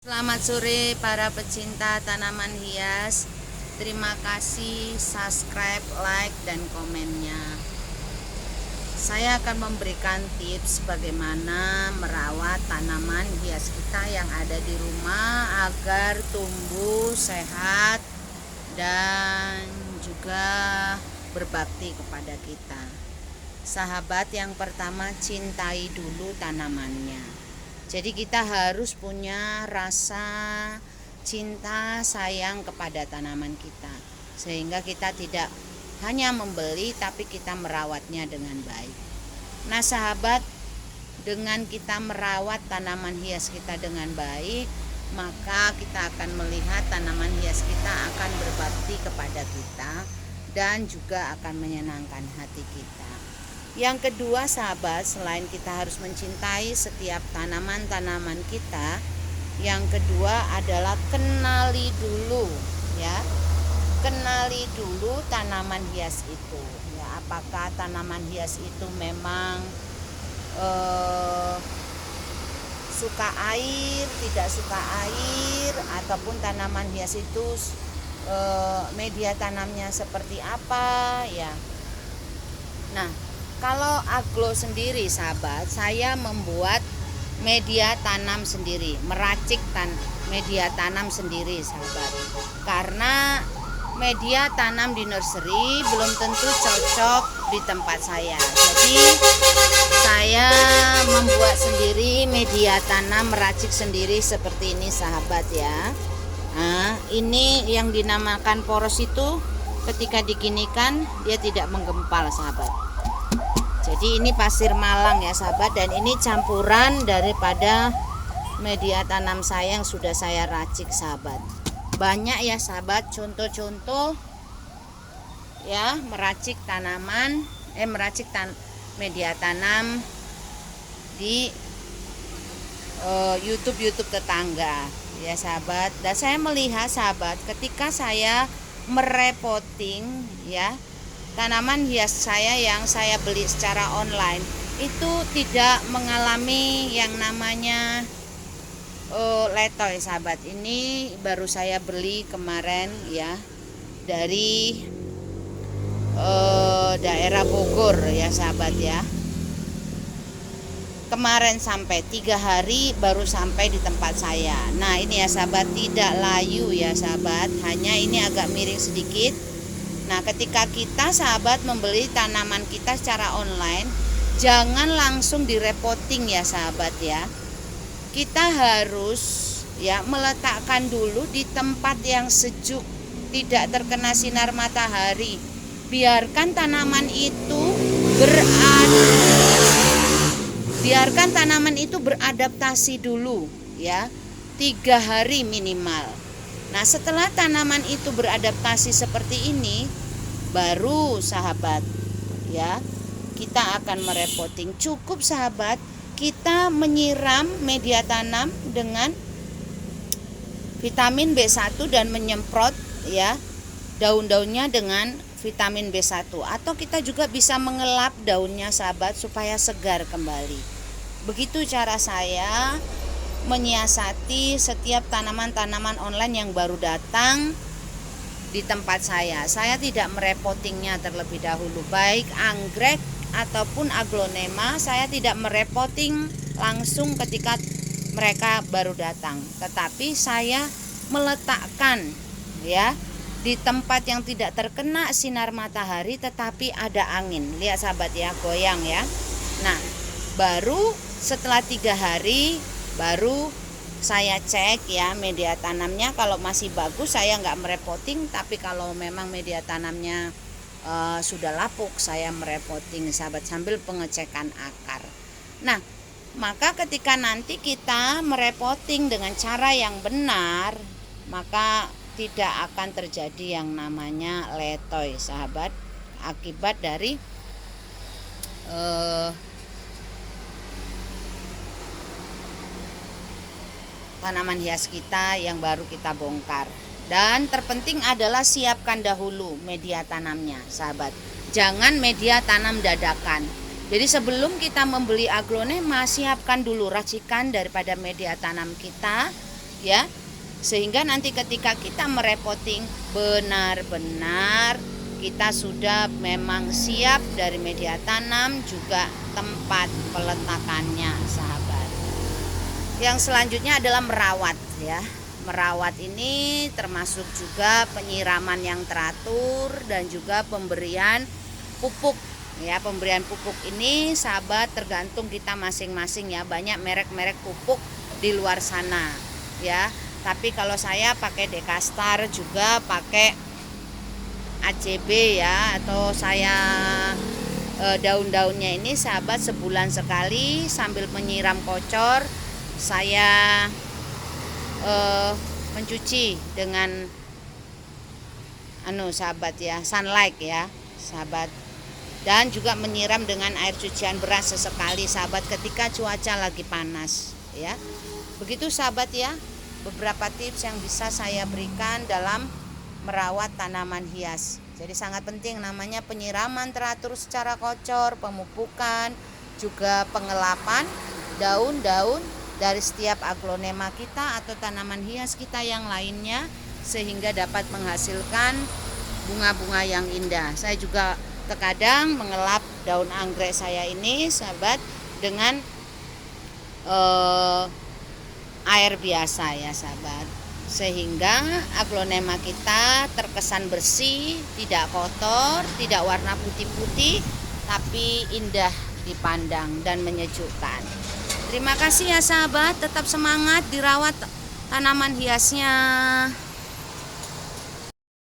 Selamat sore para pecinta tanaman hias. Terima kasih subscribe, like, dan komennya. Saya akan memberikan tips bagaimana merawat tanaman hias kita yang ada di rumah agar tumbuh sehat dan juga berbakti kepada kita. Sahabat, yang pertama, cintai dulu tanamannya. Jadi kita harus punya rasa cinta sayang kepada tanaman kita, sehingga kita tidak hanya membeli tapi kita merawatnya dengan baik. Nah sahabat, dengan kita merawat tanaman hias kita dengan baik, maka kita akan melihat tanaman hias kita akan berbakti kepada kita dan juga akan menyenangkan hati kita. Yang kedua sahabat, selain kita harus mencintai setiap tanaman-tanaman kita, yang kedua adalah kenali dulu ya. Kenali dulu tanaman hias itu ya, apakah tanaman hias itu memang suka air, tidak suka air, ataupun tanaman hias itu media tanamnya seperti apa ya. Nah, kalau Aglo sendiri sahabat, saya membuat media tanam sendiri, meracik media tanam sendiri sahabat. Karena media tanam di nursery belum tentu cocok di tempat saya. Jadi saya membuat sendiri media tanam, meracik sendiri seperti ini sahabat ya. Nah, ini yang dinamakan poros itu ketika diginikan dia tidak menggempal sahabat. Jadi ini pasir Malang ya sahabat, dan ini campuran daripada media tanam saya yang sudah saya racik sahabat. Banyak ya sahabat contoh-contoh ya meracik tanaman, media tanam di YouTube tetangga ya sahabat. Dan saya melihat sahabat, ketika saya merepotting ya tanaman hias saya yang saya beli secara online, itu tidak mengalami yang namanya letoy sahabat. Ini baru saya beli kemarin ya dari daerah Bogor ya sahabat ya. Kemarin sampai 3 hari baru sampai di tempat saya. Nah ini ya sahabat, tidak layu ya sahabat, hanya ini agak miring sedikit. Nah ketika kita sahabat membeli tanaman kita secara online, jangan langsung direpotting ya sahabat ya. Kita harus ya meletakkan dulu di tempat yang sejuk, tidak terkena sinar matahari. Biarkan tanaman itu beradaptasi dulu ya, 3 hari minimal. Nah setelah tanaman itu beradaptasi seperti ini, baru sahabat ya kita akan merepotting. Cukup sahabat kita menyiram media tanam dengan vitamin B1 dan menyemprot ya daun-daunnya dengan vitamin B1, atau kita juga bisa mengelap daunnya sahabat supaya segar kembali. Begitu cara saya menyiasati setiap tanaman-tanaman online yang baru datang di tempat saya. Saya tidak merepottingnya terlebih dahulu, baik anggrek ataupun aglonema saya tidak merepotting langsung ketika mereka baru datang, tetapi saya meletakkan ya di tempat yang tidak terkena sinar matahari tetapi ada angin. Lihat sahabat ya, goyang ya. Nah baru setelah 3 hari baru saya cek ya media tanamnya. Kalau masih bagus saya nggak merepotting, tapi kalau memang media tanamnya sudah lapuk saya merepotting sahabat, sambil pengecekan akar. Nah maka ketika nanti kita merepotting dengan cara yang benar, maka tidak akan terjadi yang namanya letoy sahabat, akibat dari tanaman hias kita yang baru kita bongkar. Dan terpenting adalah siapkan dahulu media tanamnya sahabat, jangan media tanam dadakan. Jadi sebelum kita membeli aglonema, siapkan dulu racikan daripada media tanam kita ya. Sehingga nanti ketika kita merepotting, benar-benar kita sudah memang siap dari media tanam, juga tempat peletakannya, sahabat. Yang selanjutnya adalah merawat, ya. Merawat ini termasuk juga penyiraman yang teratur dan juga pemberian pupuk, ya. Pemberian pupuk ini, sahabat, tergantung kita masing-masing, ya. Banyak merek-merek pupuk di luar sana, ya. Tapi kalau saya pakai Dekastar, juga pakai ACB, ya, atau saya daun-daunnya ini, sahabat, sebulan sekali sambil menyiram kocor saya mencuci dengan sahabat, ya, sunlight, ya, sahabat. Dan juga menyiram dengan air cucian beras sesekali, sahabat, ketika cuaca lagi panas, ya. Begitu, sahabat, ya, beberapa tips yang bisa saya berikan dalam merawat tanaman hias. Jadi sangat penting, namanya penyiraman teratur secara kocor, pemupukan, juga pengelapan daun-daun dari setiap aglonema kita atau tanaman hias kita yang lainnya, sehingga dapat menghasilkan bunga-bunga yang indah. Saya juga terkadang mengelap daun anggrek saya ini, sahabat, dengan air biasa, ya, sahabat, sehingga aglonema kita terkesan bersih, tidak kotor, tidak warna putih-putih, tapi indah dipandang dan menyejukkan. Terima kasih, ya, sahabat, tetap semangat dirawat tanaman hiasnya.